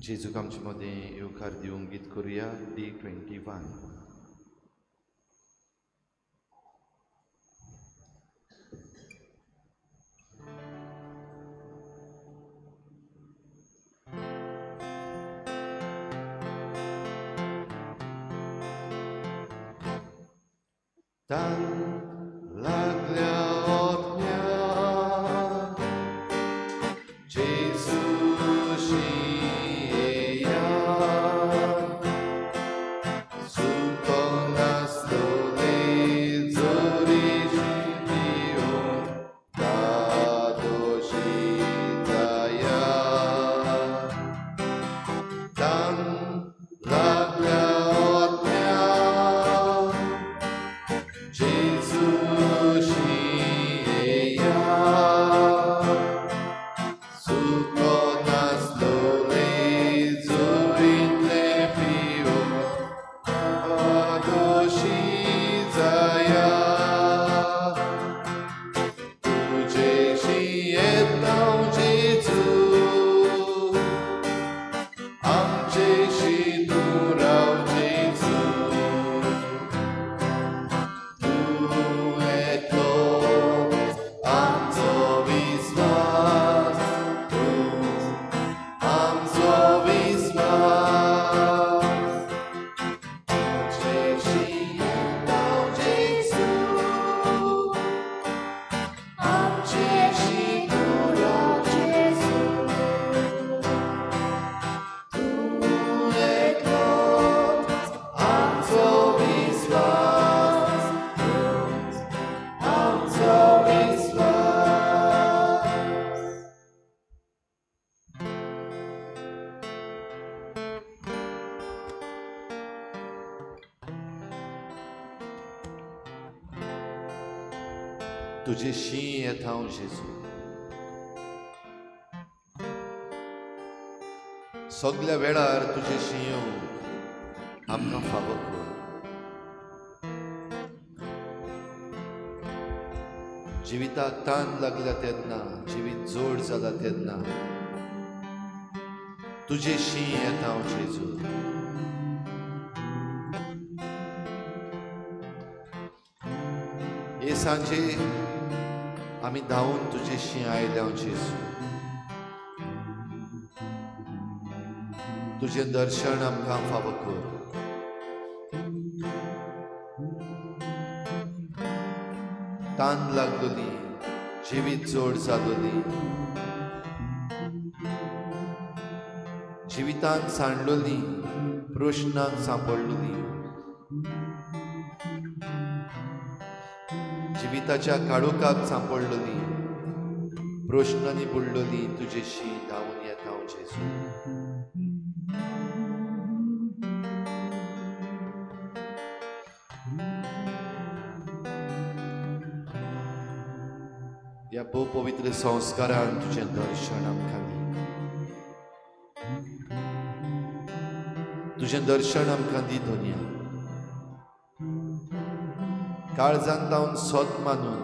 जेजूक आमचे मदें येवकार दिवंक गीत करुया D21. Tam laglia ognia Jezusi ja Suko nas dole zori živion Radošita ja Tam laglia ognia Jezusi ja Suko nas dole zori lepion Radošita ja Tuđeši jednou Jezu Amčeši durau Jezu तुझे she येता हांव जेजू सगळ्या वेळार तुझे she येवंक आमकां फावो कर जिविताक ताण लागल्या तेन्ना जिवीत जोड जाला तेन्ना तुझे शी येता हांव जेजू हे सांजे आमी धांवून तुजेशी आयल्या जेजू तुझें दर्शन आमकां फावो कर ताण लागलोली जिवीत जोड जालोली जिवितांत सांडलोली प्रश्नांक सांपडलोली जिविताच्या काळोखाक सांपडलोली प्रश्नांनी बुडलोली तुजेशी धांवून येता हांव जेजू ह्या भोव पवित्र संस्कारान तुझें दर्शन आमकां दी तुझें दर्शन आमकां दी धोनिया काळजांत लावन सोद मानून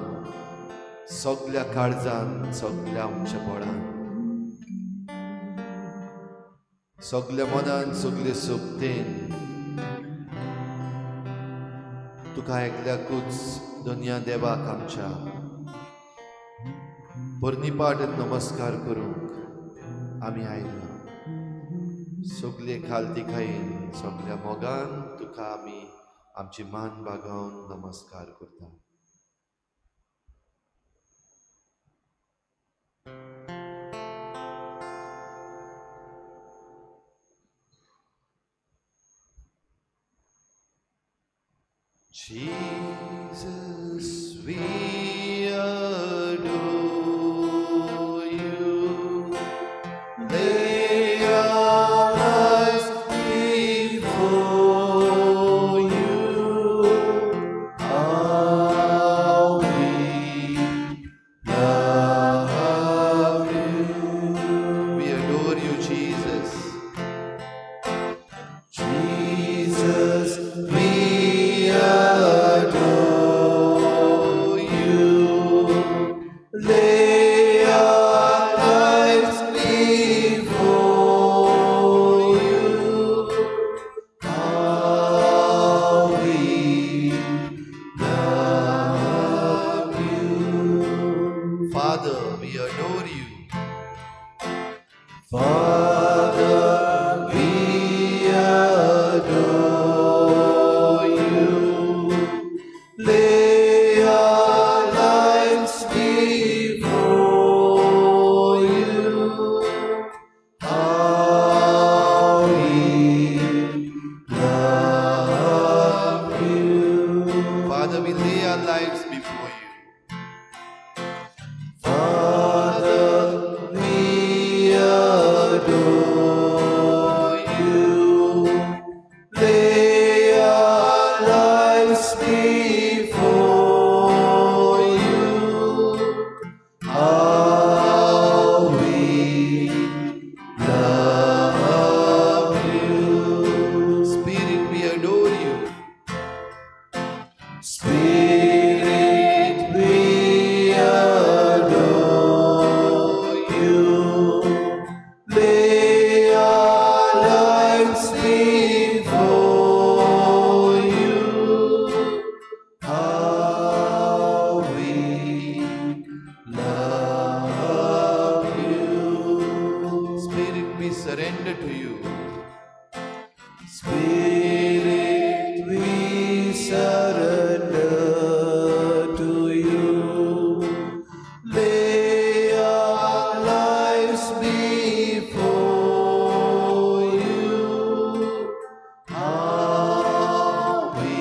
सगळ्या काळजान सगळ्या आमच्या बळान सगळ्या मनान सगळे सोबतेन तुका एकल्याकूच दुनिया देवाक आमच्या परनिपाट नमस्कार करूंक आमी आयला सगळे खालतिकायेन सगळ्या मोगान तुका आमी आमची मान बागावन नमस्कार करता Jesus, we adore you. Lay our lives before you. How we love you. We adore you, Jesus. Jesus, we adore you. Spirit, we adore you. Lay our lives before you. How we love you. Spirit, we surrender to you. Spirit, we surrender to you. Lay our lives before you. How we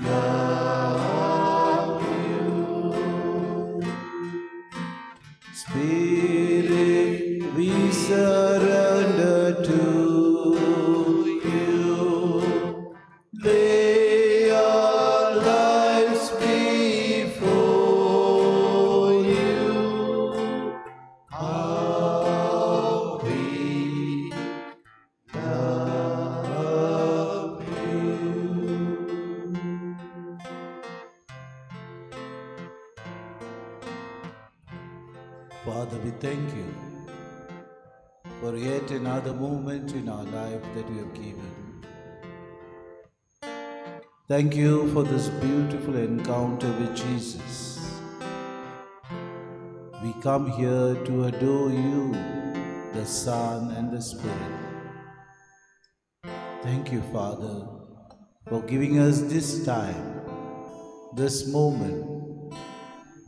love you. Spirit, we surrender to you. Lay our lives before you. How we love you. Father, we thank you for yet another moment in our life that you have given. Thank you for this beautiful encounter with Jesus. We come here to adore you, the Son and the Spirit. Thank you, Father, for giving us this time, this moment,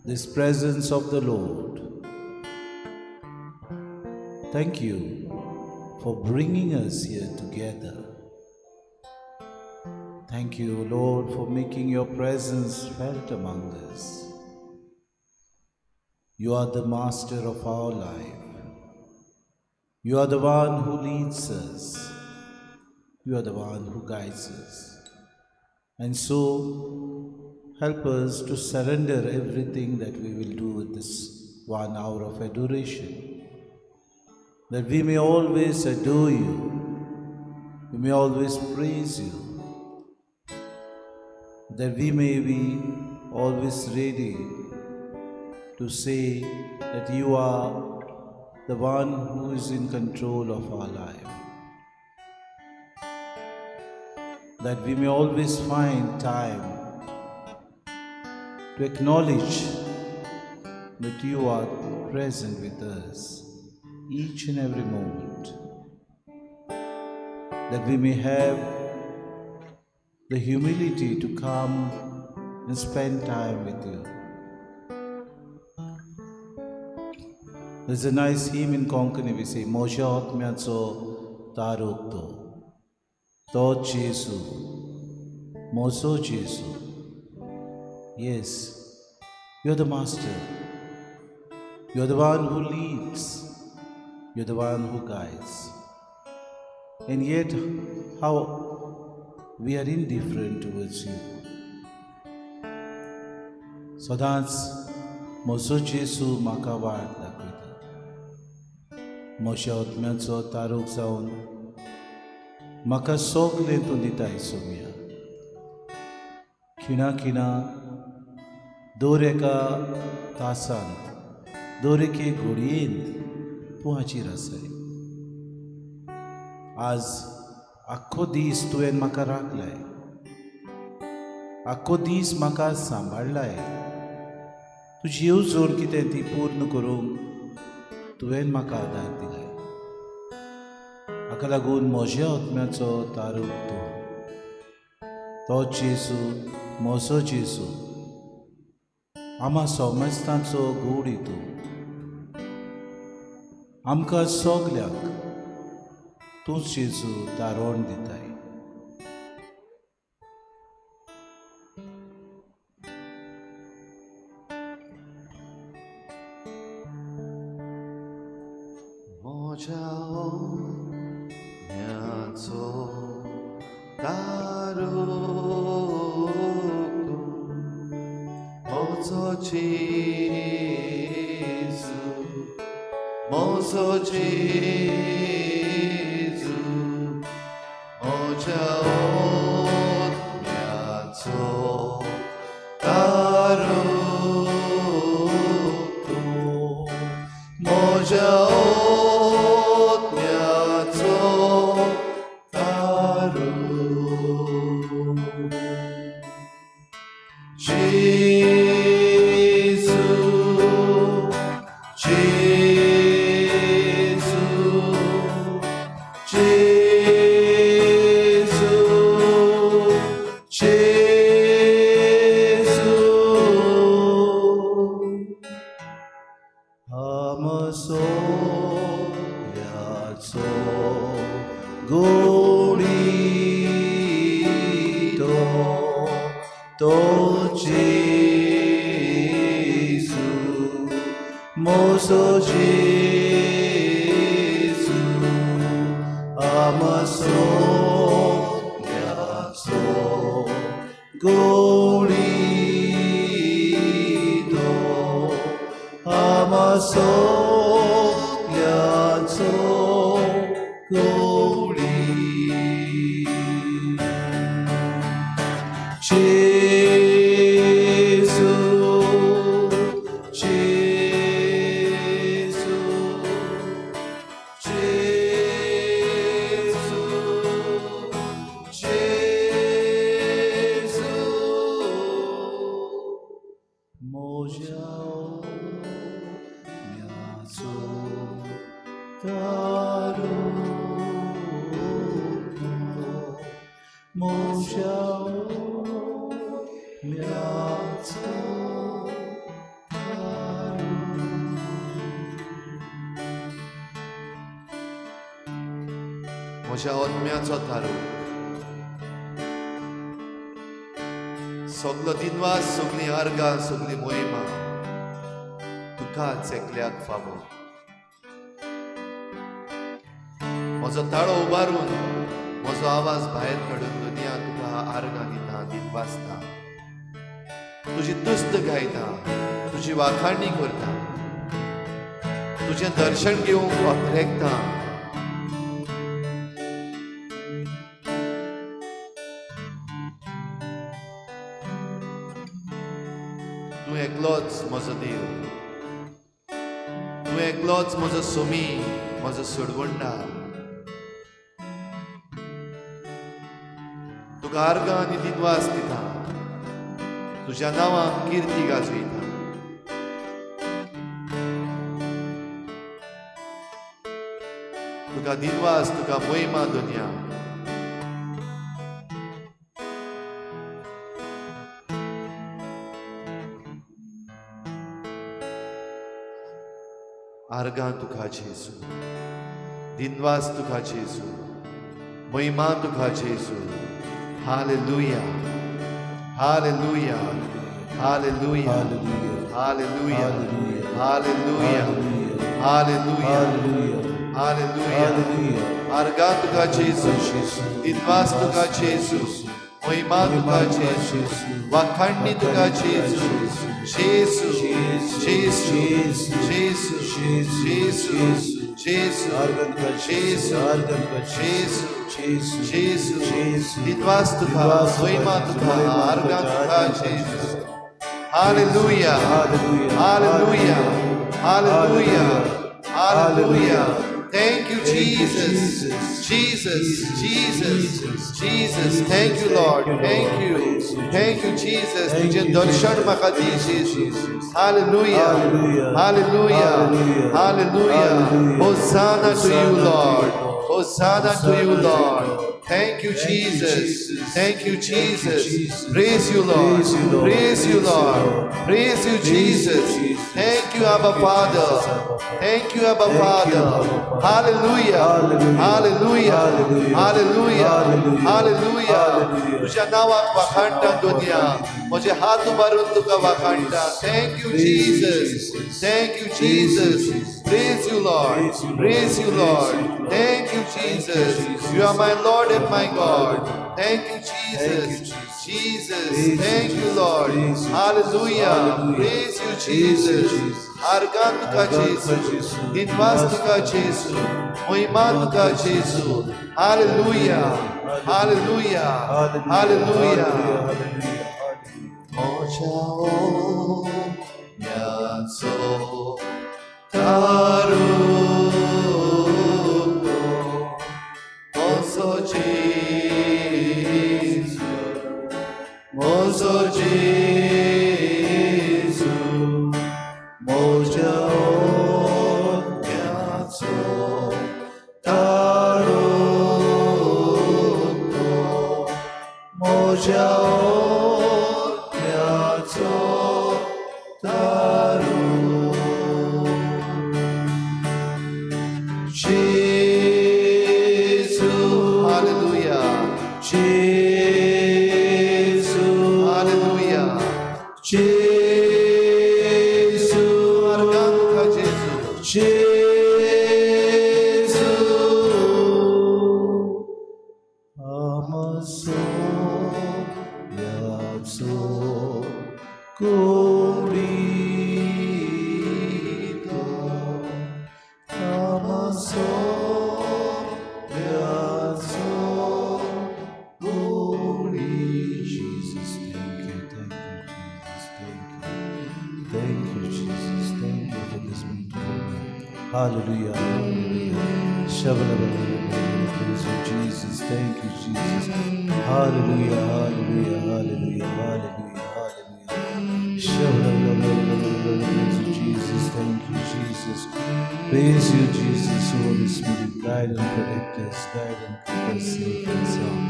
this presence of the Lord. Thank you for bringing us here together. Thank you, Lord, for making your presence felt among us. You are the master of our life. You are the one who leads us. You are the one who guides us. And so, help us to surrender everything that we will do with this 1 hour of adoration. That we may always adore you. We may always praise you. That we may be always ready to say that you are the one who is in control of our life. That we may always find time to acknowledge that you are present with us each and every moment. That we may have the humility to come and spend time with you. There's a nice hymn in Konkani, we say, Moshe Otmiatso Tarukto, To Jesu, Moso Jesu. Yes, you're the Master. You're the one who leads. You're the one who guides. And yet, how we are indifferent towards you. So that's Moso Jesu Makawad Dakwita. Moshe Otmiatso Taruk Zaun Maka Sokle Tundita Isomia. Kina Kina Doreka Tasan Doreke Gurien Puhachi Rasai. As Akko dis tuwen maka raklay. Akko dis maka sambarlay. Tu जीव जोर की तेंती पूर्ण करूं तुवेन maka आधार दिलाय. Akalagún Moshe Otmiatso Taruk To Jesu, Moso Jesu. Ama somastanso guritu. Amka soglyak. Tu Jesu taron ditai. Moshe Otmiatso Taruk Moso Jesu, Moso Jesu, Moshe Otmiatso तो Jesu, moso Jesu, amaso yaso golido, amaso yaso goli. Jesu, Jesu, Jesu, Jesu, mojao miazo taru, mojao miazo taru. म्हज्या ओतम्याचो थारू सगलो दिनवास सगली अर्गां सगली मोहिमा तुकाच एकल्याक फावो म्हजो ताळो उबारून म्हजो आवाज भायर काडून दुनिया तुका आर्गां दिता दिनवासता तुजी तुस्त गायता तुजी वाखाणणी करता तुजें दर्शन घेवंक ओथरेकता तूं एकलोच म्हजो देव तूं एकलोच म्हजो सोमी म्हजो सोडवंडा तुका आर्गां आनी दिनवास दिता तुज्या नांवाक किर्ती गाजयता तुका दिनवास तुका मोहिमा दुनिया आर्गां तुका जेजू दिनवास तुका जेजू मोहिमा तुका जेजू hallelujah hallelujah hallelujah hallelujah hallelujah hallelujah hallelujah आर्गां तुका जेजू दिनवास तुका जेजू मोहिमा तुका जेजू वाखाणणी तुका जेजू जेजू जेजू जेजू जेजू जेजू जेजू जेजू जेजू दिनवास तुका मोहिमा तुका आर्गां तुका जेजू hallelujah hallelujah hallelujah hallelujah Thank you, Jesus. Jesus, Jesus, Jesus. Thank you, Lord. Thank you. Thank you, Jesus. तुझे दर्शन म्हाका दी, Jesus. Hallelujah. Hallelujah. Hallelujah. Hosanna to you, Lord. Hosanna to you, Lord. Thank you, Jesus. Thank you, Jesus. Praise you, Lord. Praise you, Lord. Praise you, Jesus. Thank you, Abba Father. Thank you, Abba Father. Hallelujah. Hallelujah. Hallelujah. Hallelujah. तुझ्या नावाक वाखाणटा दुनिया म्हजे हात उबारून तुका वाखाणटा. Thank you, Jesus. Thank you, Jesus. Praise you, Lord. Praise you, Lord. Thank you, Jesus. You are my Lord and my God. Thank you, Jesus. Jesus. Thank you, Lord. Hallelujah. Praise you, Jesus. Argan tuka Jesus. Dinwas tuka Jesus. Mohiman tuka Jesus. Hallelujah. Hallelujah. Hallelujah. Mochao yaso taru moso Jesus. Moso Jesus. Mojao yaso taru mojao yaso taru Jesus. Hallelujah. Jesus. Hallelujah. Corito, amaso, yaso, holy Jesus, thank you, Jesus, thank you, Jesus, thank you for this beautiful night. Hallelujah, hallelujah. Praise you, Jesus, thank you, Jesus. Hallelujah, hallelujah, hallelujah, hallelujah, hallelujah. Praise you, Jesus, thank you, Jesus. Praise you, Jesus, Holy Spirit, guide and protect us, guide and keep us safe and sound.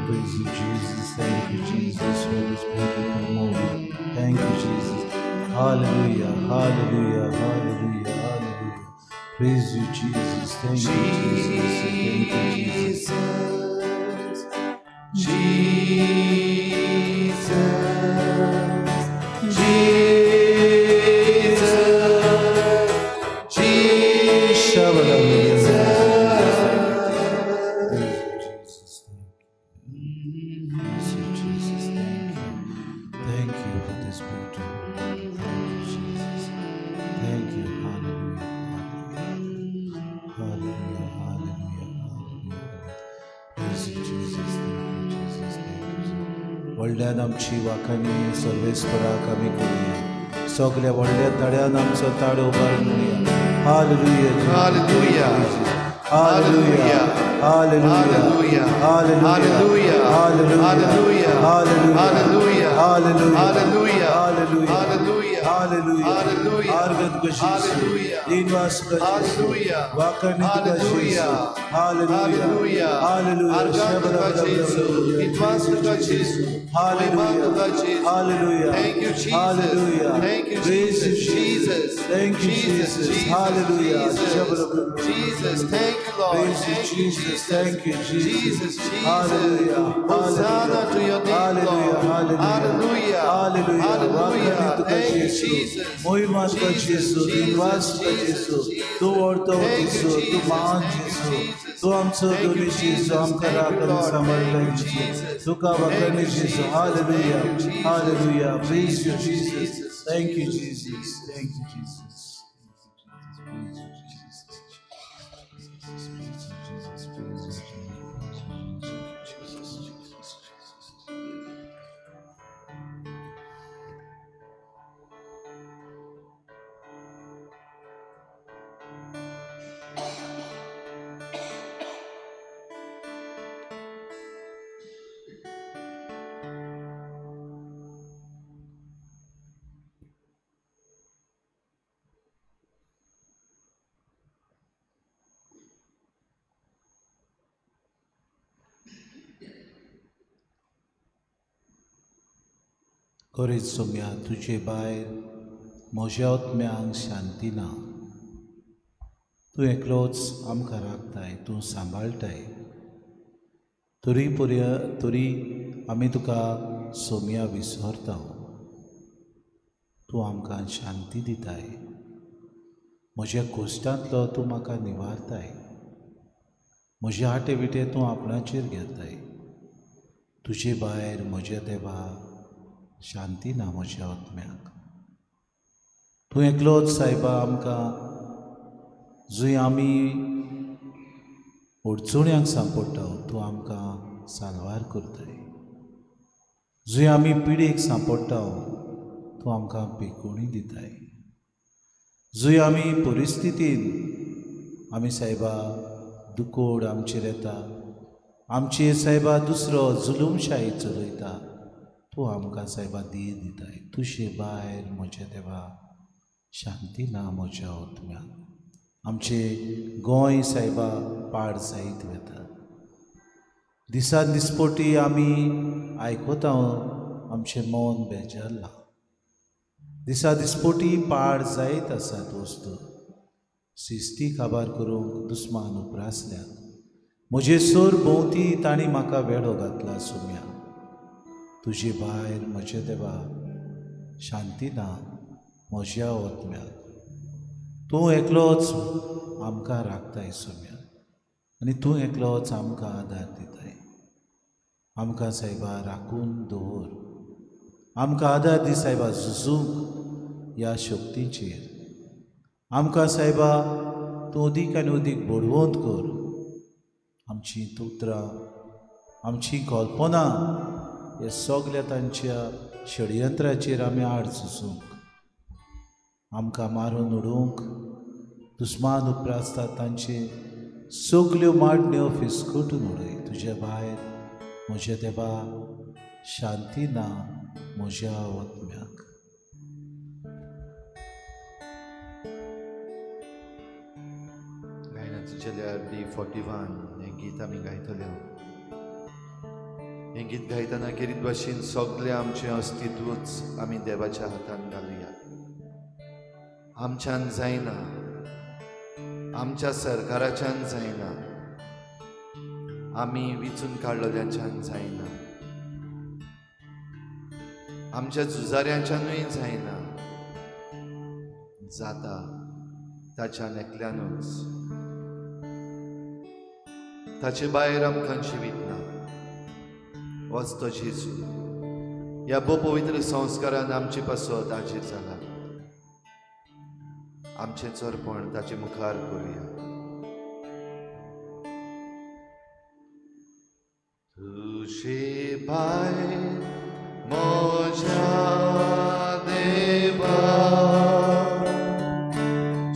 Praise you, Jesus, thank you, Jesus, for this beautiful moment. Thank you, Jesus. Hallelujah, hallelujah, hallelujah, hallelujah. Praise you, Jesus. Thank you, Jesus. Thank you, Jesus. Thank you for this beautiful. Thank you, Jesus. Thank you. Hallelujah. Hallelujah. Hallelujah. Hallelujah. Praise you, Jesus. Thank you, Jesus. Thank you, Jesus. व्हडल्यान आमची वाखाणी सर्वेस्पराक आमी करूया. सगळ्या व्हडल्या तड्यान आमचो ताळो उबारूया. Hallelujah. Hallelujah. Hallelujah. Hallelujah. Hallelujah. Hallelujah. Hallelujah. Hallelujah. Hallelujah. Hallelujah. Hallelujah. Hallelujah. Hallelujah. Hallelujah. Hallelujah. Hallelujah. Argat ka Jesus. Hallelujah. Dinwas ka Jesus. Hallelujah. Wakanit ka Jesus. Hallelujah. Hallelujah. Hallelujah. Hallelujah. Argat ka Jesus. Idwas ka Jesus. Hallelujah. Hallelujah. Thank you, Jesus. Hallelujah. Thank you, Praise you, Jesus. Thank you, Jesus. Hallelujah. Jesus. Thank you, Lord. Praise you, Thank Jesus. Thank you, Jesus. Jesus. Hallelujah. Hosanna to your name, Hallelujah. Lord. Hallelujah. Hallelujah. Hallelujah. Thank you, Jesus. Mohimat ka Jesus. Dinwas ka Jesus. Tu orto Thank you, Jesus. Tu Jesus. maan Thank you, Jesus. Jesus. Tu amso Thank you, doni Jesus. Jesus. Amka Thank you, rakani Lord. samarta Thank you, Jesus. Jesus. Tu ka Thank vakani you, Jesus. Jesus. Hallelujah. Thank you, Jesus. Hallelujah. Praise you, Jesus, Jesus. Jesus, Thank you, Jesus, Jesus. Jesus. Thank you, Jesus. Praise you, Jesus. Praise you, Jesus. Praise you, Jesus. Courage Somya, तुझे भायर म्हज्या आत्म्यांक शांती ना. तूं एकलोच आमकां राखताय, तूं सांबाळटाय. तरी आमी तुका सोम्या विसरता. तूं आमकां शांती दिताय. म्हज्या कोश्टांतलो तूं म्हाका निवारताय. म्हजे आटे विटे तूं आपणाचेर घेताय. तुजे भायर म्हज्या देवा शांती ना म्हज्या आत्म्याक. तूं एकलोच सायबा आमकां जंय आमी अडचण्यांक सांपडटा तूं आमकां साल्वार करताय. जंय आमी पिडेक सांपडटा तूं आमकां पिकोवणी दिताय. जंय आमी परिस्थितीन आमी सायबा दुकोड आमचेर येता, आमचेर सायबा दुसरो जुलूमशाही चलयता, तूं आमकां सायबा धीर दिताय. तुजे भायर म्हज्या देवा शांती ना म्हज्या आत्म्याक. आमचें गोंय सायबा पाड जायत वता. दिसान दिसपोटी आमी आयकता आमचें मन बेजारलां. दिसा दिसपोटी पाड जायत आसात वस्तू. शिस्ती काबार करूंक दुस्मान उप्रासल्यात. म्हजे सोर भोंवती तांणी म्हाका वेडो घातला सोम्या. तुजे भायर म्हजे देवा शांती ना म्हज्या आत्म्याक. तूं एकलोच आमकां राखताय सोम्या. आनी तूं एकलोच आमकां आदार दिताय. आमकां सायबा राखून दवर. आमकां आदार दी सायबा झुजूंक ह्या शक्तीचेर। आमकां सायबा तूं अदीक आनी अदीक बडवंत कर। आमची उतरां आमची कल्पना हे सगल्या तांच्या षडयंत्राचेर आमी आड झुजूंक, आमकां मारून उडोवंक दुस्मान उपरासतात तांचे सगल्यो मांडण्यो फिसकटून उडय। तुज्या भायर म्हज्या देवा शांती ना म्हज्या वतम्याक। गायनाचो चेल्यार D41 हें गीत आमी गायतले। हें गीत गायतना गिरीत भाशेन सगळें आमचें अस्तित्वच आमी देवाच्या हातान घालुया। आमच्यान जायना, आमच्या सरकाराच्यान जायना, आमी विचून काडलेल्याच्यान जायना, आमच्या झुजाऱ्यांच्यानूय जायना, जाता ताच्या एकल्यानूच। ताचे भायर आमकां जिवीत ना। होच तो जेजू ह्या भोव पवित्र संस्कारान आमचे पासत हाजीर जाला। आमचें चोरपण ताचे मुखार करुया। तुजे भायर म्हज्या देवा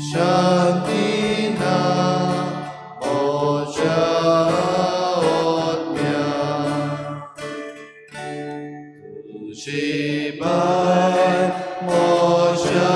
शांती ना म्हज्या आत्म्याक। तुजे भायर म्हज्या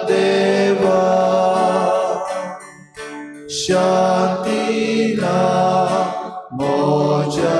देवा शांती ना म्हज्या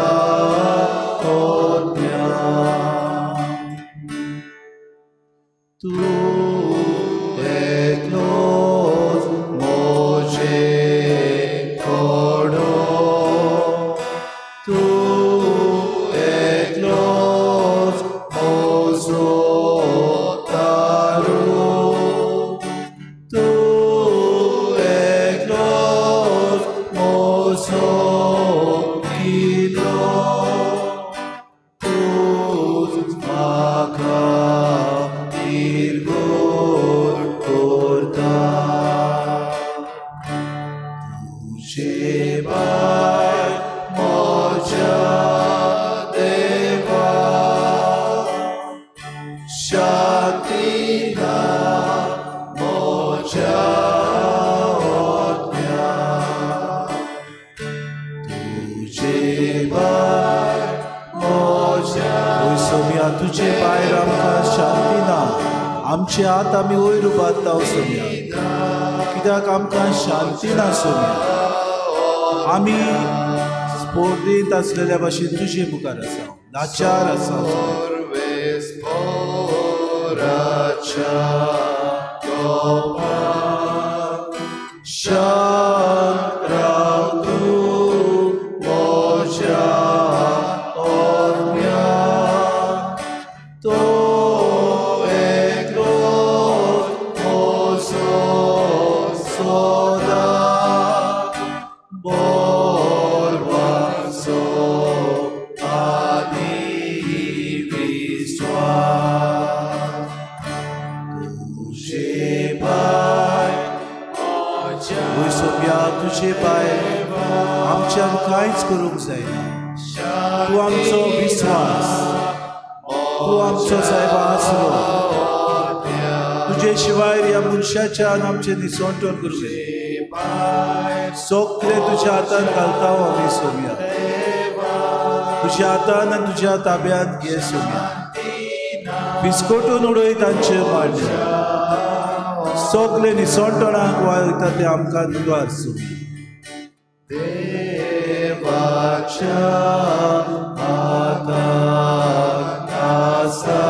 तुझे भायर आमकां शांती ना। आमचे हात आमी वयर उबारता सोम्या, कित्याक आमकां शांती ना सोम्या। आमी स्पर्धेंत आसलेल्या भाशेन तुजे मुखार आसा, लाचार आसा। तुजे भायर आमच्यान कांयच करूंक जायना. तूं आमचो विस्वास, तूं आमचो सायबा आसरो. तुजे शिवाय ह्या मनशाच्यान आमचें निसवटण करूंक जाय. सगळें तुज्या हातान घालता आमी सोम्या. तुज्या हातान आनी तुज्या ताब्यांत घे सोम्या. विस्कोटून उडय तांचे मांडे. सगळे निसवटणाक वयता ते आमकां दिवार सोम्या. देवाच्या हातान आसा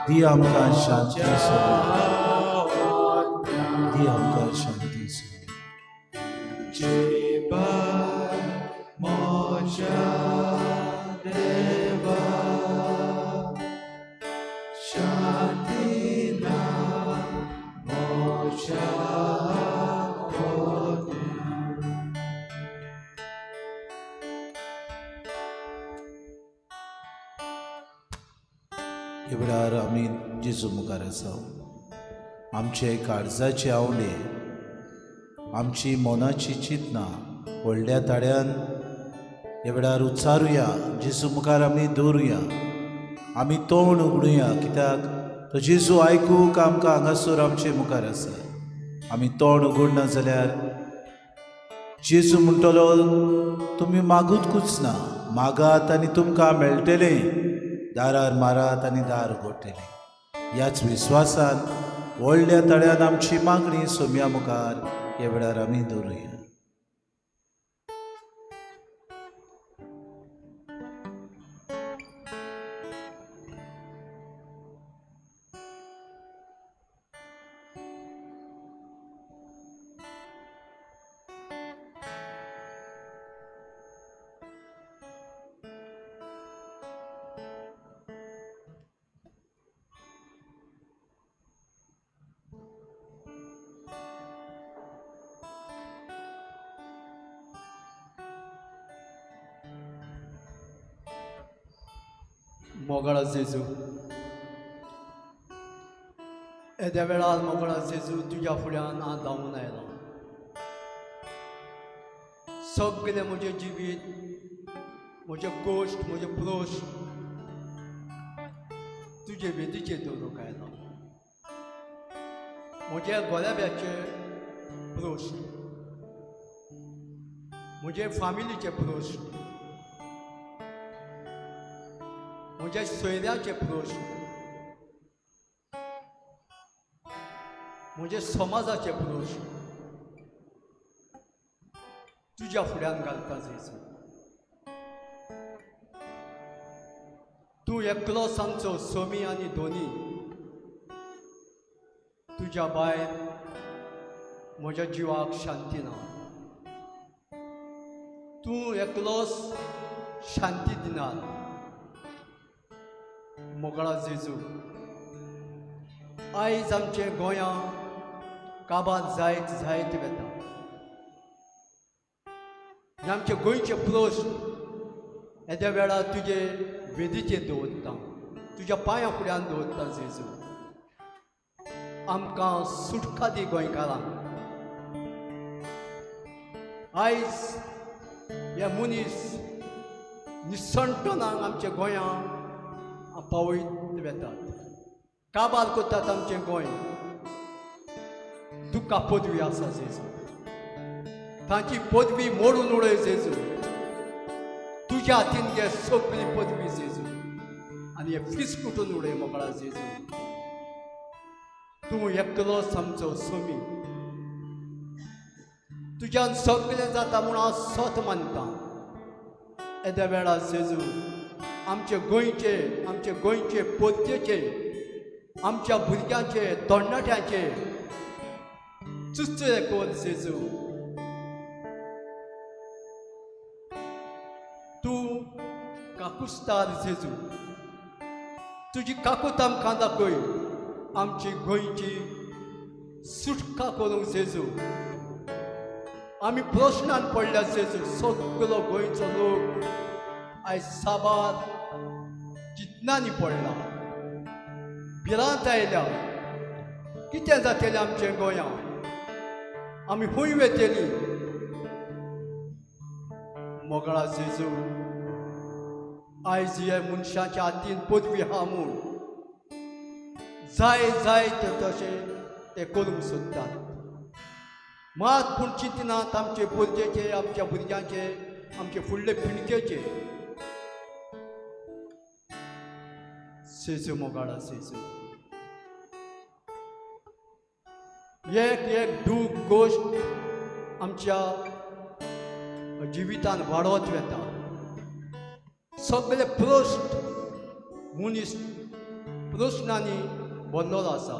तूं आमकां शांती दी. आमकां शांती दी. आमकां शांती वेळार आमी जेजू मुखार आसा. आमचे काळजाचे आवडे, आमची मोनाची चिंतना व्हडल्या ताड्यान ह्या वेळार उच्चारुया. जेजू मुखार आमी दवरुया. आमी तोंड उगडुया, कित्याक तो जेजू आयकूंक आमकां हांगासर आमचे मुखार आसा. आमी तोंड उगडना जाल्यार जेजू म्हणटलो तुमी मागूतकूच ना, मागात आनी तुमकां मेळटलें, दारार मारात आनी दार उगडटलें. ह्याच विस्वासान व्हडल्या तळ्यान आमची मागणी सोम्या मुखार ह्या वेळार आमी दवरुया. मोगळा जेजू, येद्या वेळार मोगळा जेजू तुज्या फुड्यान हांव धांवून आयलां. सगळें म्हजें जिवीत, म्हजें गोश्ट, म्हजें प्रोश्ट तुझे वेदीचे दवरूंक आयला म्हज्या गोल्याब्याचे प्रश्न म्हजे फामिलीचे प्रश्न म्हज्या सोयऱ्याचे प्रश्न म्हजे समाजाचे प्रश्न तुझ्या फुड्यान घालता जेजू तूं एकलो सांगचो सोमी आनी दोनी तुझ्या भायर म्हज्या जिवाक शांती ना तूं एकलोच शांती दिनार मोगळा जेजू आयज आमचे गोंयां काबार जायत वेता आमचे गोंयचे प्रश्न येद्या वेळार तुजे वेदीचेर दवरता तुज्या पांयां फुड्यान दवरता जेजू आमकां सुटका दी गोंयकारांक आयज हे मनीस निसंटनाक आमच्या गोंयांत पावयत वेतात काबार करतात आमचें गोंय तुका पदवी आसा जेजू तांची पदवी मोडून उडय जेजू तुज्या हातीन घे सगळी पदवी जेजू आनी हे फिसकुटून उडय मोकळा जेजू तूं एकलोच आमचो सोमी तुज्यान सगळें जाता म्हूण हांव सत मानता येद्या वेळार जेजू आमचे गोंयचे पोरचेचे आमच्या भुरग्यांचे तरणाट्यांचे चुचरे कोर जेजू तूं काकुस्तार जेजू तुजी काकूत आमकां दाखय आमची गोंयची सुटका करूंक जेजू आमी प्रश्नान पडल्या जेजू सगळो गोंयचो लोक आयज साबार चिंतनांनी पडला भिरांत आयल्या कितें जातलें आमचें गोंयां आमी खूंय वेतेली मोगळा जेजू आयज हे मनशाच्या हातीन पदवी आहा म्हूण जाय तशें ते करूंक सोदतात मात पूण चिंतनात आमचे पोरचेचे आमच्या भुरग्यांचे आमचे फुडले पिणकेचे जेजू मोगाळा जेजू एक दूख गोश्ट आमच्या जिवितान वाडत वेता सगळे प्रश्न मनीस प्रश्नांनी भरलेलो आसा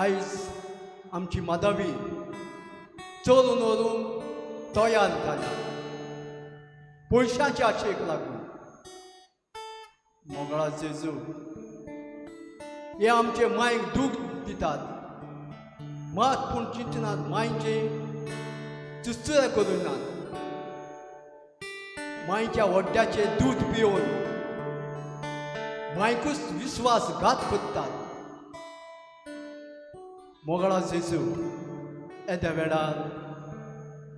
आयज आमची माधवी चलून व्हरून तयार जाल्या पयशांच्या आशेक लागून मोगळा जेजू हे आमचे मायक दूख दितात मात पूण चिंतनात मायचे चुचरे करुनात मायच्या वड्ड्याचे दूध पिवन मायकूच विश्वासघात करतात मोगळा जेजू येद्या वेळार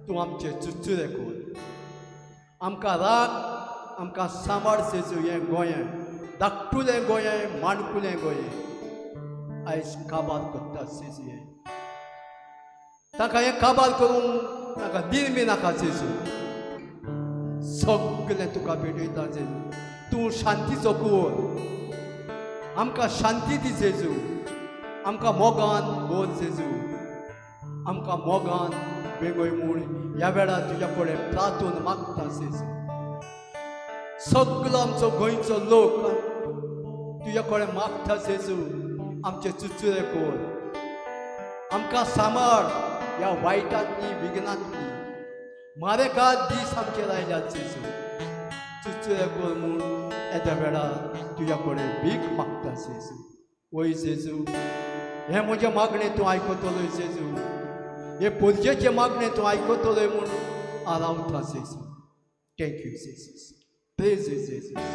तूं आमचे चुचरे कर आमकां राग आमकां सांबाळ जेजू हें गोंय धाकटुलें गोंय माणकुलें गोंय आयज काबार करता जेजू हें ताका हें काबार करूंक ताका निर्मी नाका जेजू सगळें तुका भेटयता जेजू तूं शांतीचो कुंवर आमकां शांती दी जेजू आमकां मोगान बोर जेजू आमकां मोगान बेगोय म्हूण ह्या वेळार तुज्या कडेन प्रार्थून मागता जेजू सगळो आमचो गोंयचो लोक तुज्या कडेन मागता जेजू आमचे चुचुरे कोर आमकां सांबाळ ह्या वायटांतली विघ्नांतली मारेकाद दीस आमचेर आयल्यात जेजू चुचुरे कोर म्हूण येद्या वेळार तुज्या कडेन भीक मागता जेजू वय जेजू हे म्हजे मागणें तूं आयकतलोय जेजू हे पोरचेचे मागणें तूं आयकतलोय म्हूण हांव रावता जेजू thank you Jesus praise Jesus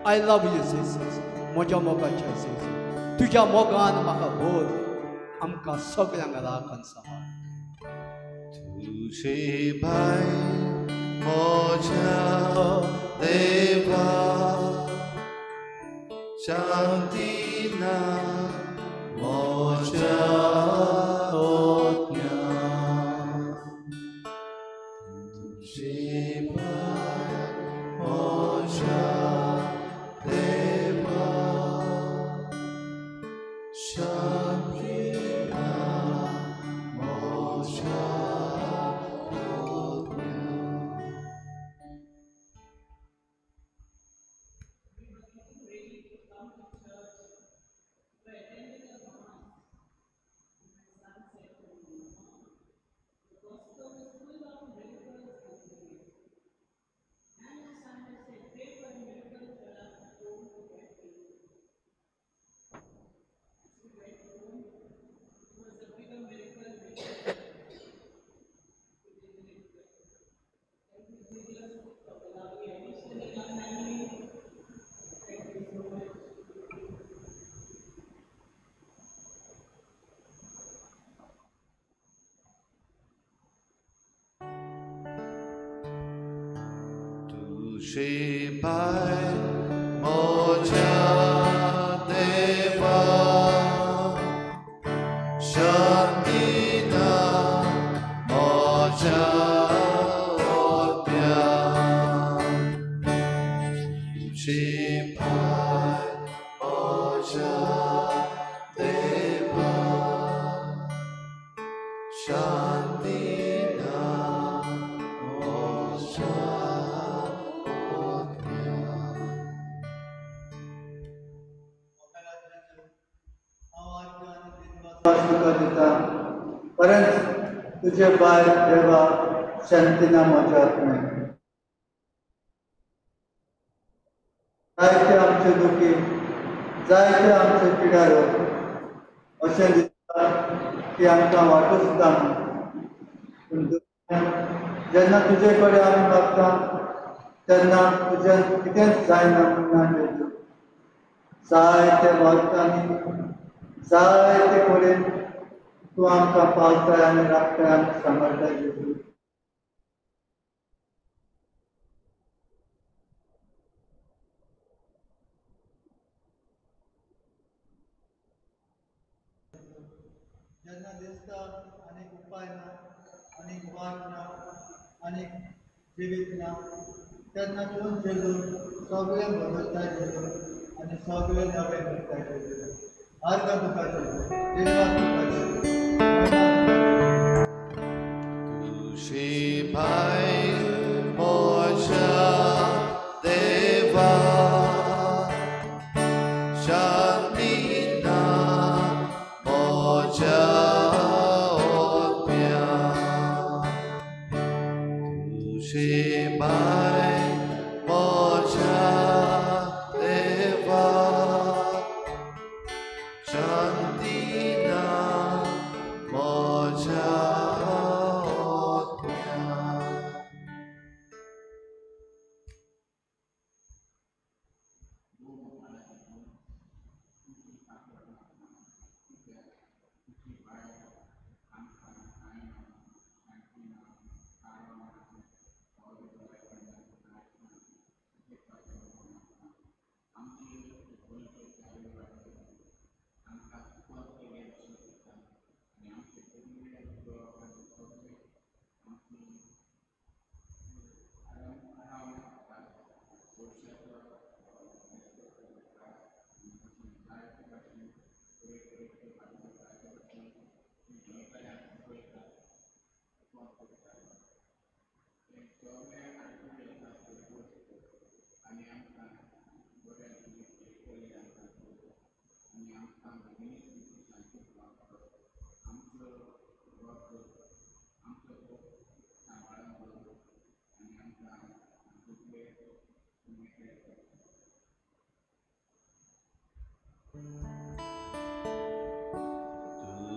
I love you Jesus म्हज्या मोगाच्या जेजू तुज्या मोगान म्हाका भर आमकां सगळ्यांक राखण सांबाळ तुझे भाई मोजा देवा शांतीना मोजा होत्या तुझे पाय मोजा देवा शांतीना मोजा तुझे पाय मोजा देवा शांतीना मोजा होत्या तुझे पाय मोजा देवा शांतीना मोजा देता परंतु तुझे पाय देवा शांतीना मोजा आत्मे जायते आमचे दुखी जायते आमचे पिडारो अशें दिसता की आमकां वाटूच सुद्दां पूण जेन्ना तुजे कडेन आमी मागता तेन्ना तुजें कितेंच जायना म्हणून जायते वागतांनी जायते कडेन तूं आमकां पावताय आनी राखताय आनी सांबाळटाय जेजू जेन्ना दिसता आनीक उपाय ना आनीक वाट ना आनीक जिवीत ना तेन्ना तूं जेजू सगळें बदलताय जेजू आनी सगळें नवें करताय जेजू आर्गां तुका जेजू देवाक तुका जेजू तुझे पाय मोजा देवा शांतीना मोजा होत्या तुझे पाय मोजा देवा शांतीना मोजा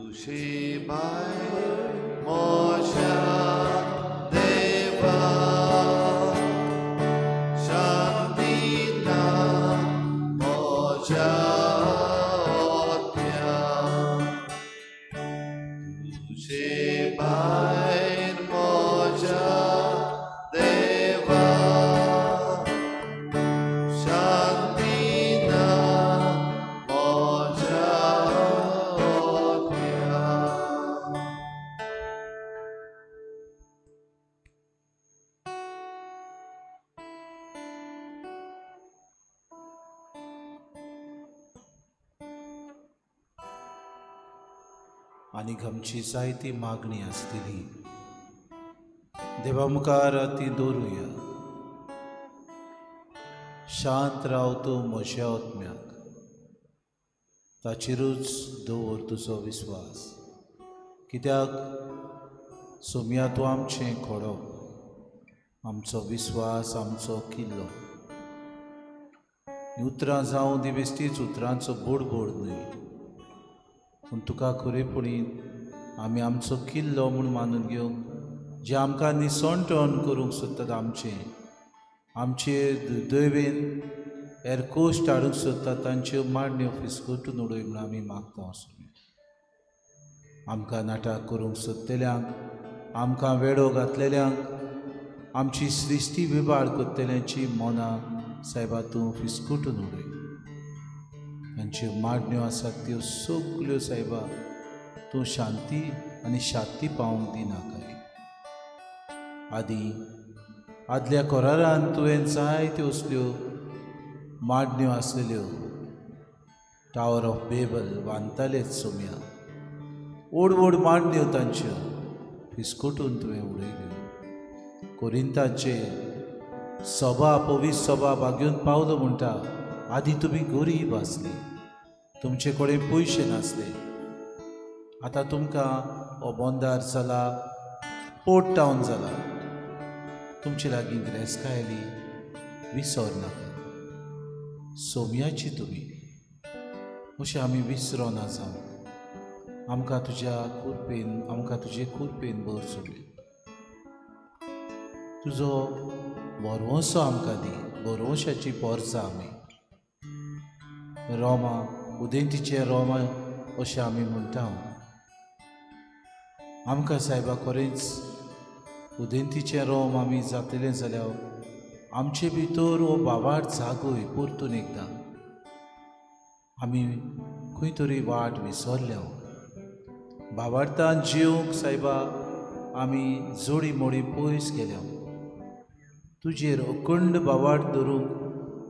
तुझे पाय मोजा देवा शांतीना मोजा होत्या तुझे पाय मोजा देवा शांतीना आनीक आमची जायती मागणी आसतली. देवा मुखार ती दवरुया. शांत राव तूं म्हज्या आत्म्याक, ताचेरूच दवर तुजो विस्वास. कित्याक सोम्या तूं आमचें खोडो, आमचो विस्वास, आमचो किल्लो. उतरां जावं ती बेश्टीच उतरांचो बोडबोड न्हय, पूण तुका खरेपणीन आमी आमचो किल्लो म्हूण मानून घेवंक जे आमकां निसणटण करूंक सोदतात. आमचे दुर्दैवेन हेर कोश्ट हाडूंक सोदतात तांच्यो मांडण्यो फिसकटून उडय म्हूण आमी मागता. आमकां नाटक करूंक सोदतल्यांक, आमकां वेडो घातलेल्यांक, आमची सृश्टी विबाड करतल्यांची मोना सायबा तूं फिसकटून उडय. तांच्यो मांडण्यो आसात त्यो सगल्यो सायबा तूं शांती आनी शांती पावोवंक दिनाकाय. आदल्या कोरारान तुवें जायत्यो असल्यो मांडण्यो आसलेल्यो टावर ऑफ बेबल बांदतालेच सोम्या. व्हड मांडण्यो तांच्यो फिसकटून तुवें उडयल्यो. कोरिंताचे सभा पवीस सभा बागेवन पावलो म्हणटा आदी तुमी गरीब आसली, तुमचे कडेन पयशे नासले. आतां तुमकां हो बोंदार जाला, पोर्ट टावन जाला, तुमचे लागीं गिरेस्तकाय आयली, विसर नाका. सोम्याची तुमी अशें आमी विसरोना जावं. आमकां तुज्या कुरपेन, आमकां तुजे कुरपेन भर सोडून तुजो बरवंसो आमकां दी. बरवंशाची पोरसां आमी रोमा, उदेंतीचे रोमा अशें आमी म्हणटा. आमकां सायबा खरेंच उदेंतीचें रोम आमी जातलें जाल्यार आमचे भितर हो बाबाड जागोय परतून एकदां. आमी खंय तरी वाट विसरल्या. बाबाडतान जिवंक सायबा आमी जोडी मोडी पयस गेल्या. तुजेर अखंड बाबाड धरूंक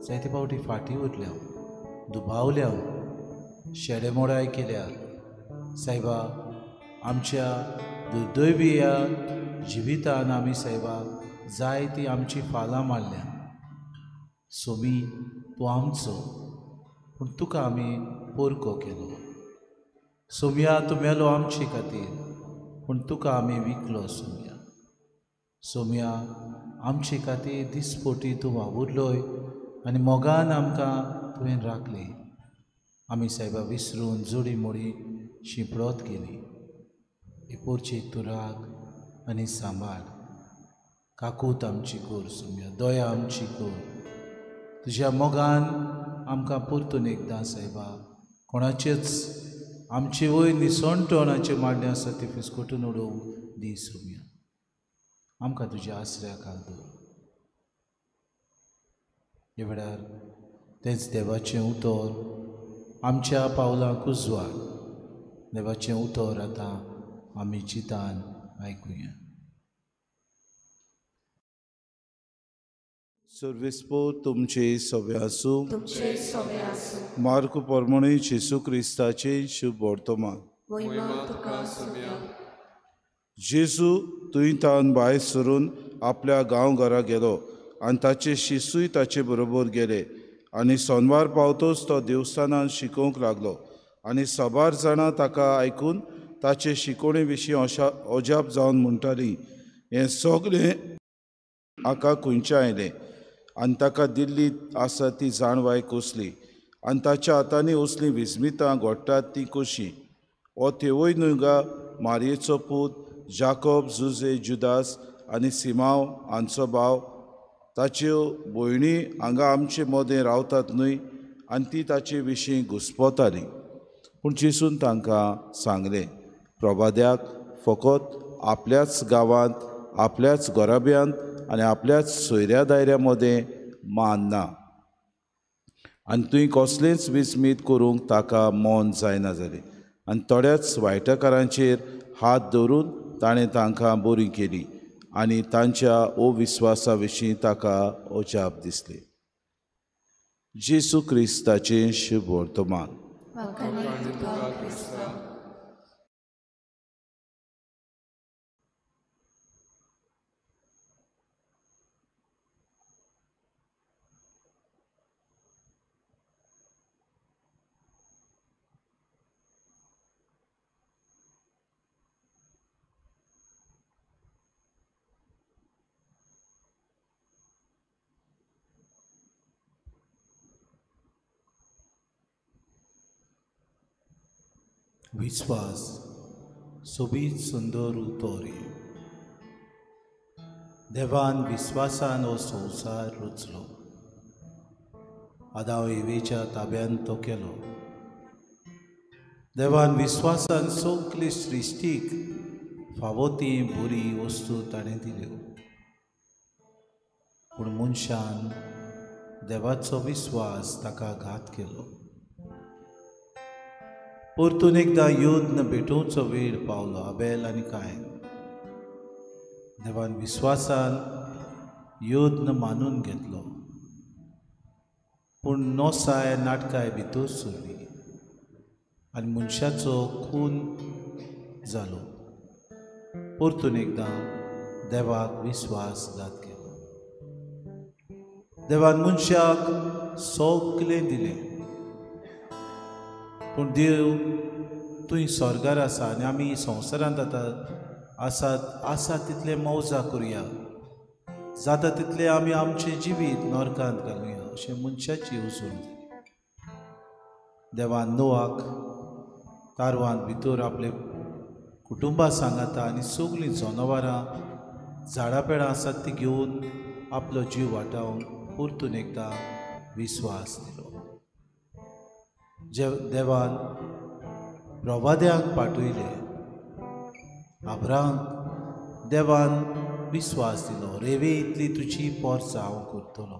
जायते फावटी फाटीं उरल्या, दुबावल्या, शेडेमोडाय केल्या. सायबा आमच्या दुर्दैवी ह्या जिवितान आमी सायबा जायती आमची फालां मारल्या. सोमी तूं आमचो, पूण तुका आमी पोरको केलो. सोम्या तूं मेलो आमचे खातीर, पूण तुका आमी विकलो. सोम्या आमचे खातीर दिसपोटी तूं वावुरलोय आनी मोगान आमकां तुवें राखलें. आमी सायबा विसरून जोडी मोडी शिंपडत गेली. हे पोरचेक तूं राख आनी सांबाळ. काकूत आमची कोर सोम्या, दया आमची कोर. तुज्या मोगान आमकां परतून एकदां सायबा कोणाचेच आमचे वयर निसणटणाचे मांडे आसा ते फिसकटून उडोवंक दी. सोम्या आमकां तुज्या आसऱ्याक दवर. हे वेळार तेंच देवाचें उतर आमच्या पावलांक उजवाड. देवाचें उतर आतां आमी चितान आयकुया. सर्वेस्पो तुमचे सवे आसूं. मार्क परमणे जेसू क्रिस्ताचे शुभ वर्तमान. जेजू थंयतान भायर सरून आपल्या गांवघरा गेलो आनी ताचे शिसूय ताचे बरोबर गेले. आनी सोनवार पावतोच तो देवस्थानांत शिकोवंक लागलो. आनी सबार जाणां ताका आयकून ताचे शिकोवणे विशीं अजाप जावन म्हणटालीं, हें सगळें हाका खंयचें आयलें. आनी ताका दिल्ली आसा ती जाणवाय कसली, आनी ताच्या हातांनी असलीं विस्मितां घडटात ती कशी. हो तेवूय न्हय गा मारयेचो पूत, जाकोब, जुजे, जुदास आनी सिमांव हांचो भाव. ताच्यो भयणी हांगा आमचे मदें रावतात न्हय. आनी ती ताचे विशीं घुस्पोताली. पूण जेसून तांकां सांगलें, प्रभाद्याक फकत आपल्याच गांवांत, आपल्याच घोराब्यांत आनी आपल्याच सोयऱ्या दायऱ्या मदें मान ना. आनी तुवें कसलेंच विस्मीत करूंक ताका मौन जायना जालें. आनी थोड्याच वायटकारांचेर हात दवरून ताणें तांकां बरी केली. आनी तांच्या अविस्वासा विशीं ताका अजाप दिसलें. जेसू क्रिस्ताचें शुभ वर्तमान. विश्वास सोबीत सुंदर उतोरी देवान विश्वासान हो संवसार रुचलो आदाव इवेच्या ताब्यान तो केलो देवान विश्वासान सगली सृश्टीक फावो ती बरी वस्तू ताणें दिल्यो पूण मनशान देवाचो विश्वास ताका घात केलो परतून एकदां योद्न भेटोवचो वेळ पावलो आबेल आनी कायन देवान विश्वासान योद्न मानून घेतलो पूण नोसाय नाटकाय भितर सुरली आनी मनशाचो खून जालो परतून एकदां देवाक विश्वासघात केलो देवान मनशाक सगळें दिलें पूण देव तुवें स्वर्गार आसा आनी आमी संवसारांत आतां आसा तितले मौजा करुया जाता तितले आमी आमचें जिवीत नरकांत घालुया अशें मनशाची येवजण जाली देवान नोआक तारवांत भितर आपले कुटुंबा सांगाता आनी सगळीं जनावरां झाडां पेडां आसात ती घेवन आपलो जीव वाटावन परतून एकदां विश्वास दिलो देवान प्रवाद्यांक पाठयले अब्राहामाक देवान विश्वास दिलो रेवे इतली तुजी पोरस हांव करतलो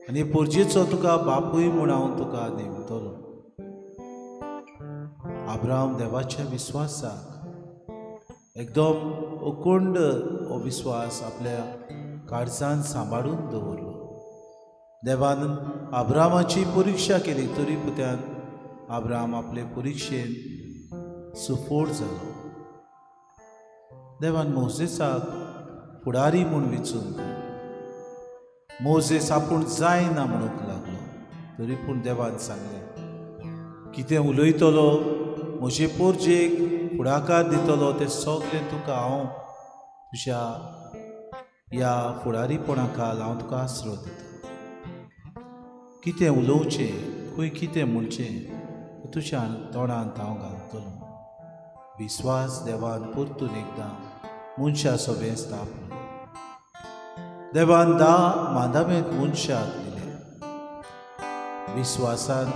आनी पोरजेचो तुका बापूय म्हूण हांव तुका नेमतलो अब्राहाम देवाच्या विश्वासाक एकदम अखंड हो विश्वास आपल्या काळजांत सांबाळून दवरलो देवान अब्राहामाची परिक्षा केली तरी पुत्यान अब्राहाम आपले परिक्षेन सुफोड जालो देवान मोसेसाक फुडारी म्हूण वेंचून मोसेस आपूण जायना म्हणूंक लागलो तरी पूण देवान सांगलें कितें उलयतलो म्हजे पोरजेक फुडाकार दितलो तें सगळें तुका हांव तुज्या ह्या फुडारीपणा खाल हांव तुका आसरो दिता कितें उलोवचें खंय कितें म्हणचें तुज्या तोंडांत हांव घालतलो विश्वास देवान परतून एकदां मनशा सोबें स्थापलो देवान 10 मांदामेंत मनशाक दिले विश्वासान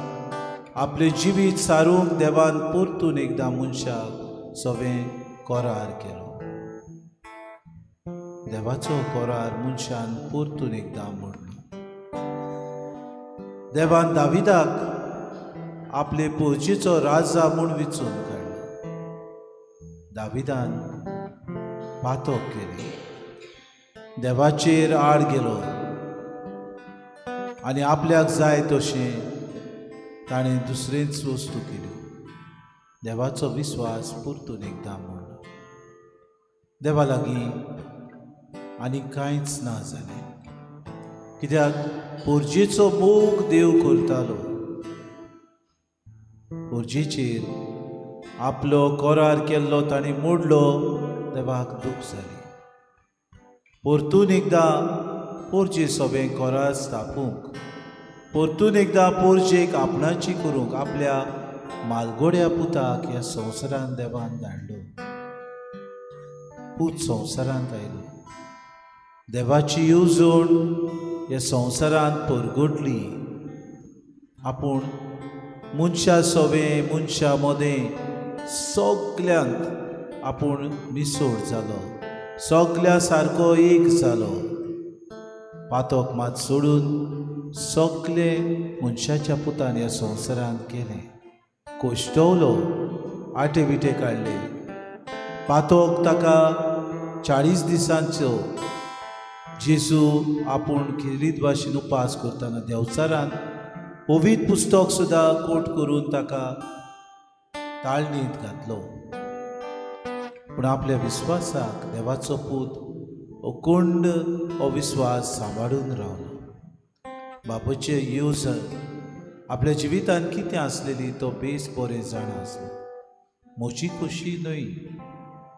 आपले जिवीत सारूंक देवान परतून एकदां मनशाक सोबें करार केलो देवाचो करार मनशान परतून एकदां मोडलो देवान दाविदाक आपले पोरजेचो राजा म्हूण वेंचून काडलो दाविदान पातक केली देवाचेर आड गेलो आनी आपल्याक जाय तशें ताणें दुसरेच वस्तू केल्यो देवाचो विश्वास परतून एकदां मोडलो देवा लागीं आनी कांयच ना जालें कित्याक पोरजेचो मोग देव करतालो पोरजेचेर आपलो करार केल्लो ताणें मोडलो देवाक दूख जाली परतून एकदां पोरजे सोबें करार स्थापूंक परतून एकदां पोरजेक आपणाची करूंक आपल्या मालगोड्या पुताक ह्या संवसारांत देवान धाडलो पूत संवसारांत आयलो देवाची येवजण ह्या संवसारांत परगडली आपूण मनशा सोबें मनशा मदें सगल्यांक आपूण मिसोड जालो सगल्या सारको एक जालो पातक मात सोडून सगले मनशाच्या पुतान ह्या संवसारांत गेले कोश्टवलो आटे बिटे काडले पातक ताका 40 दिसांचो जेजू आपूण खेरीत भाशेन उपास करतना देवचारान पवित्र पुस्तक सुद्दां कोट करून ताका ताळणीत घातलो पूण आपल्या विश्वासाक देवाचो पूत अखंड अविश्वास सांबाळून रावलो बापाचे येवजण आपल्या जिवितांत कितें आसलेली तो बेस बरें जाण आसलो म्हजी खोशी न्हय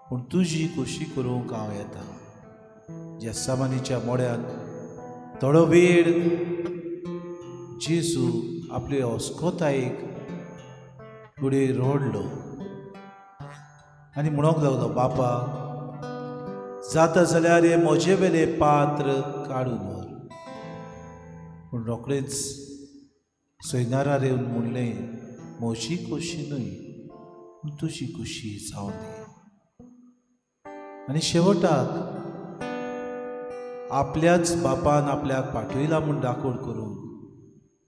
पूण तुजी खोशी करूंक हांव येता जेसामानीच्या मोड्यान थोडो वेळ जेजू आपले अस्कोतायेक फुडें रोडलो आनी म्हणूंक लागलो, बापा जाता जाल्यार हे म्हजे वेले पात्र काडून व्हर. पूण रोखडेंच सोयनारार येवन म्हणलें, म्हजी खोशी न्हय पूण तुजी खोशी जावं दी. आनी शेवटाक आपल्याच बापान आपल्याक पाठयला म्हूण दाखोवड करूंक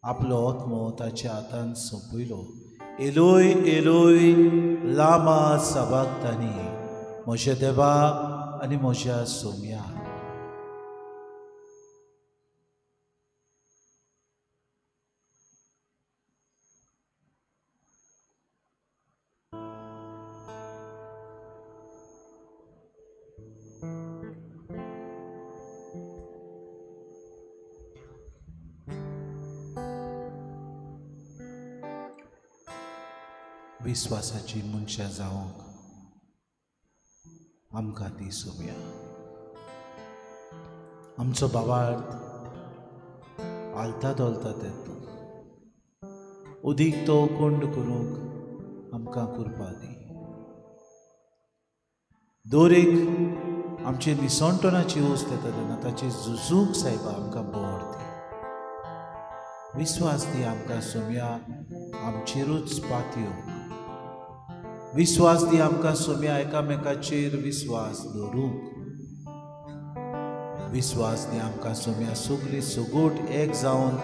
आपलो आत्मो ताच्या हातान सोंपयलो. एलोय एलोय लामा सबक्तानी, म्हज्या देवा आनी म्हज्या सोम्या. विस्वासाची मनशां जावंक आमकां ती सोम्या. आमचो बाबार्थ आलता दोलतात येता उदीक तो कोंड करूंक आमकां कृपा दी. दर एक आमचे निसणटणाची वस्त येता तेन्ना ताची झुजूंक सायबा आमकां बोड दी. विस्वास दी आमकां सोम्या आमचेरूच पातयो. विस्वास दी आमकां सोम्या एकामेकाचेर विस्वास दवरूंक. विस्वास दी आमकां सोम्या सगळी सगोट एक जावन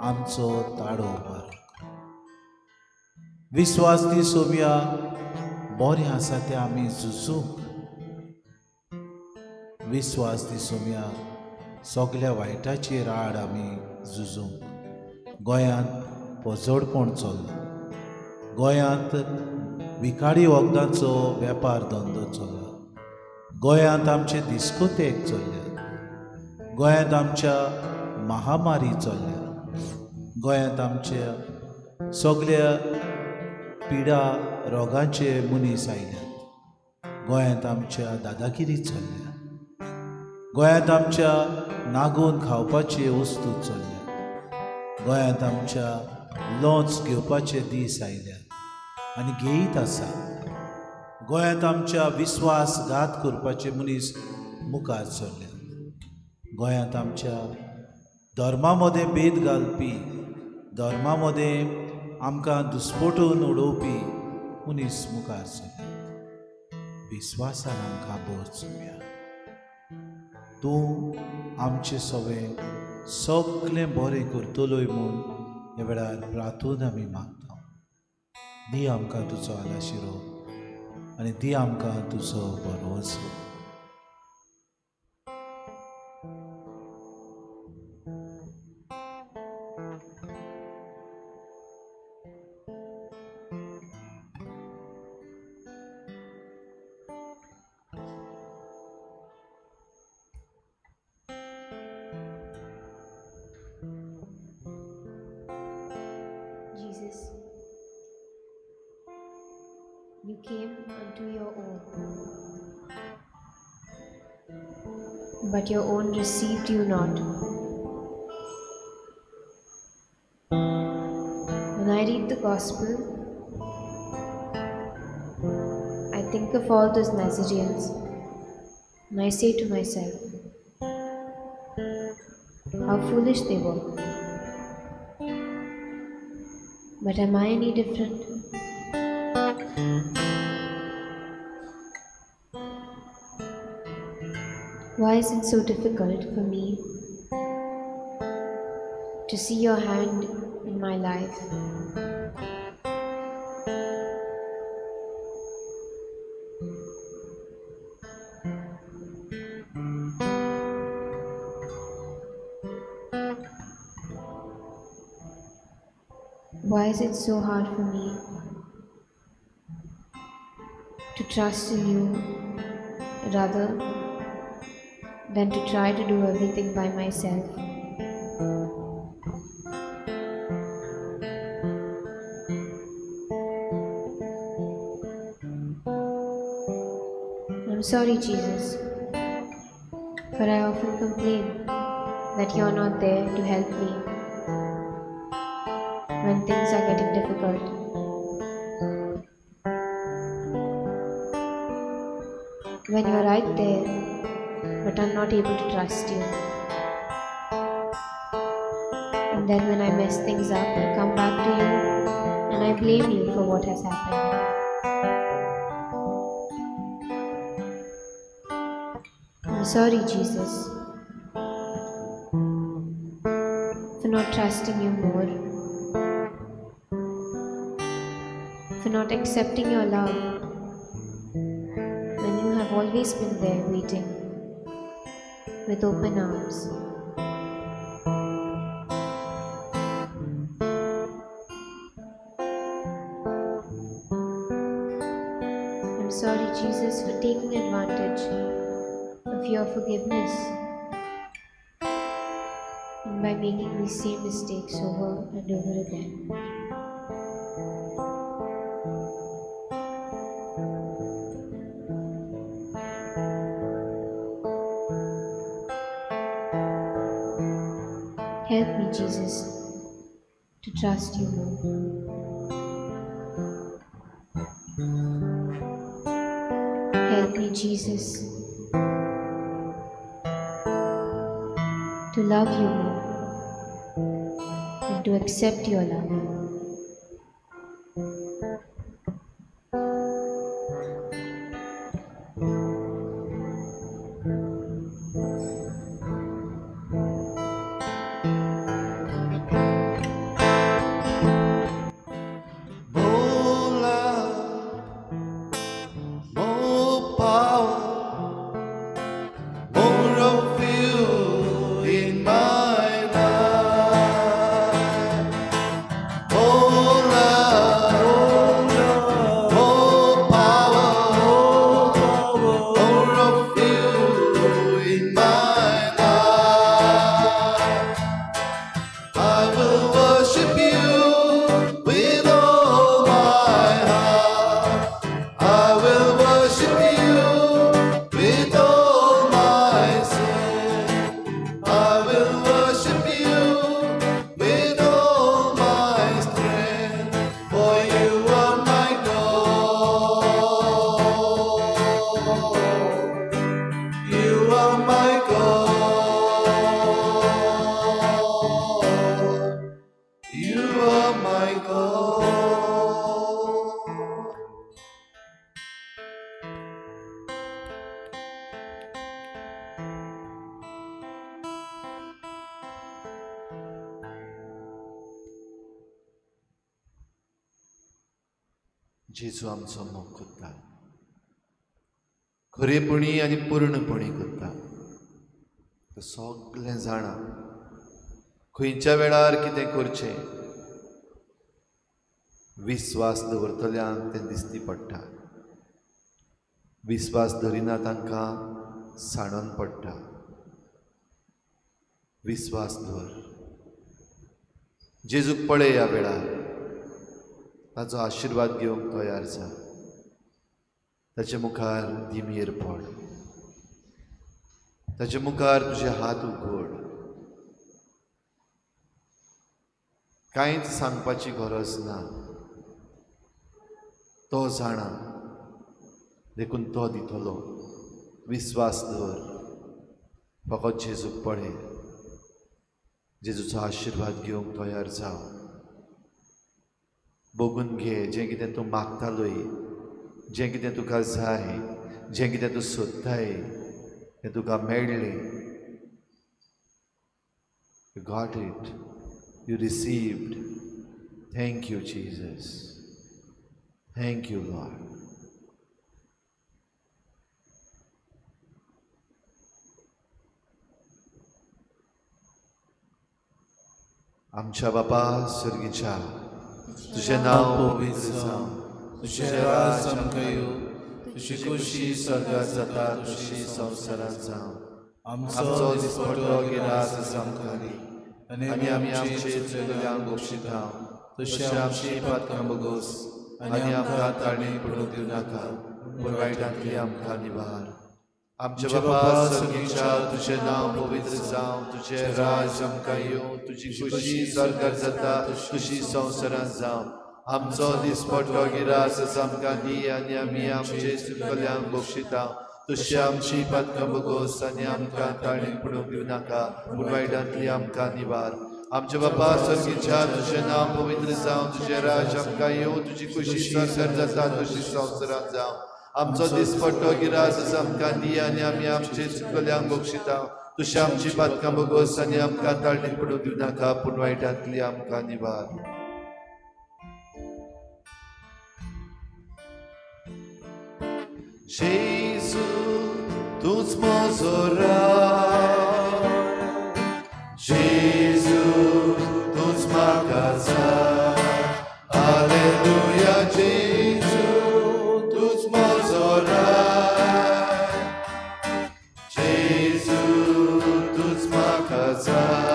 आमचो ताळो उबारूंक. विस्वास दी सोम्या बरें आसा तें आमी झुजूंक. विस्वास दी सोम्या सगल्या वायटाचेर आड आमी झुजूंक. गोंयांत पोजोडपण चल्ला. गोंयांत विखारी वखदांचो वेपार धंदो चल्ला. गोंयांत आमचे दिस्कोतेक चल्ल्यात. गोंयांत आमच्या महामारी चल्ल्या. गोंयांत आमच्या सगळ्या पिडा रोगांचे मनीस आयल्यात. गोंयांत आमच्या दादागिरी चल्ल्या. गोंयांत आमच्या नागून खावपाचे वस्तू चल्ल्यात. गोंयांत आमच्या लोंच घेवपाचे दीस आयल्यात आनी घेयत आसा. गोंयांत आमच्या विस्वासघात करपाचे मनीस मुखार चल्ल्यात. गोंयांत आमच्या धर्मा मदें भेद घालपी, धर्मा मदें आमकां दुस्पटून उडोवपी मनीस मुखार चल्ल्यात. विस्वासान आमकां बोर सोम्या. तूं आमचें सगळें बरें करतलोय म्हूण ह्या वेळार प्रार्थून आमी मागता. दी आमकां तुजो आलाशिरो आनी दी आमकां तुजो भरवंसो. Jesus, you came unto your own, but your own received you not. When I read the Gospel, I think of all those Nazarenes and I say to myself, how foolish they were. But am I any different? Why is it so difficult for me to see your hand in my life? Why is it so hard for me to trust in you rather than to try to do everything by myself? I'm sorry, Jesus, for I often complain that you're not there to help me when things are getting difficult. when you're right there, but I'm not able to trust you. And then when I mess things up, I come back to you and I blame you for what has happened. I'm sorry, Jesus, for not trusting you more, for not accepting your love when you have always been there waiting with open arms. I'm sorry, Jesus, for taking advantage of your forgiveness and by making these same mistakes over and over again. Help me, Jesus, to trust you more. Help me, Jesus, to love you more and to accept your love. जेजू आमचो मोग करता, खरेपणी आनी पूर्णपणी करता. तो सगळें जाणा खंयच्या वेळार कितें करचें. विस्वास दवरतल्यांक तें दिसती पडटा, विस्वास धरिना तांकां साणून पडटा. विस्वास धर, जेजूक पळय ह्या वेळार, ताचो आशिर्वाद घेवंक तयार जा. ताचे मुखार दिमेर पड, ताचे मुखार तुजे हात उगड. कांयच सांगपाची गरज ना, तो जाणा, देखून तो दितलो. विस्वास धर, फकत जेजूक पळय, जेजूचो आशिर्वाद घेवंक तयार जाव. बघून घे जें कितें तूं मागतालोय, जें कितें तुका जाय, जें कितें तूं सोदताय तें तुका मेळ्ळें. You got it. You received. Thank you, Jesus. Thank you, Lord. आमच्या बापा स्वर्गीच्या, तुझें नांव पवित्र जावं, तुझें राज आमकां येवं, तुजी खुशी स्वर्गांत जाता तशी संवसारांत जावं. आमचो दिसपट्टो गिरास आमकां दी, आनी आमी आमचे चुकल्यांक बक्षिता, तशें आमची पातकां बगोस, आनी आमकां ताळणें पडूंक दिवं नाका, पूण वायटांतली आमकां निवार. आमच्या बापा स्वर्गीच्या, तुझें नांव पवित्र जावं, तुझें राज आमकां येवं, तुजी खुशी स्वर्गांत जाता तशी संवसारांत जावं. आमचो दिसपट्टो गिरास आमकां दी, आनी आमी आमचे चुकल्यांक बक्षिता, तशी आमची पातकां बगोस आनी आमकां ताळणेक पडूंक दिवं नाका पूण वायटांतली आमकां निवार आमचे बापा स्वर्गीच्या तुझें नांव पवित्र जावं तुझें राज आमकां येवं तुजी कुशी सरसर जाता तशी संवसारांत जावं आमचो दिसपट्टो गिरास आसा आमकां दी आनी आमी आमचे चुकल्यांक बक्षिता तशी आमची पातकां बगोस आनी आमकां ताळणेक पडूंक दिवं नाका पूण वायटांतली आमकां निवार Jezu, tuż mozo raj. Jezu, tuż makazaj. Alleluja, Jezu, tuż mozo raj. Jezu, tuż makazaj.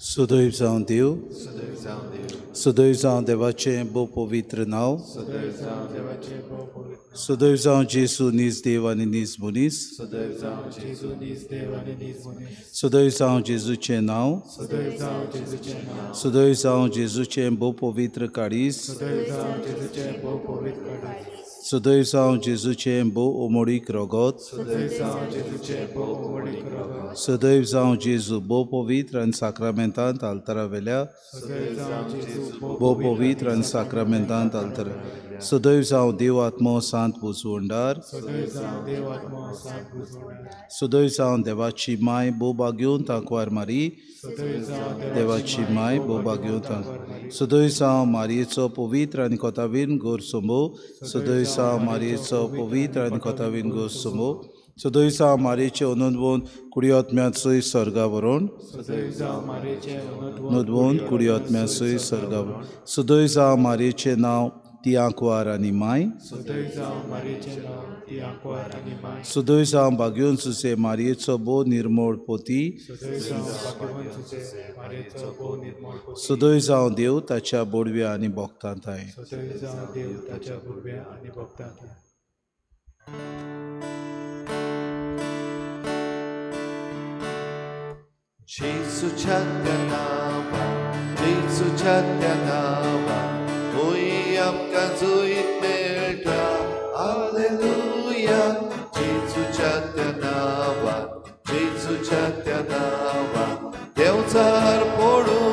सुदैव जावं देव सुदैव जावं देवाचें बो पवित्र नांव सुदैव जावं जेजू नीज देव आनी नीज मनीस सुदैव जावं जेजूचें नांव सुदैव जावं जेजूचें बो पवित्र काळीज सुदैव जावं जेजूचें बो ओमोडीक रोगोत सदैव जावं जेजू बो पवित्र आनी साक्रामेंतांत आल्तारा वेल्या बो पवित्र आनी साक्रामेंतांत आल्तारा सदैव जावं देव आत्मो सांत बुजवंडार सदैव जावं देवाची माय बो बाग्योन तांकवार मारी देवाची माय बो बाग्योन तांक सदैव जावं मारयेचो पवित्र आनी कोतावीन गोर सोंबो सदैव जावं मारयेचो पवित्र आनी कोतावीन गोर सोंबो सदैव जावं मारयेचे अनोदवोन कुडियोत्म्यांत सय सर्गावरून नोदवोन कुडियोत्म्यांत सय सर्गावरून सदैव जावं मारयेचें नांव तियांकवार आनी माय सदैव जावं बाग्योन सुसे मारयेचो बो निर्मळ पोती सदैव जावं देव ताच्या बोडव्या आनी भोगतांत आय Jesuच्या नांवान जेजूच्या नांवान होय आमकां जोईत मेळटा हालेलुया जेजूच्या नांवान जेजूच्या नावा देवचार पडू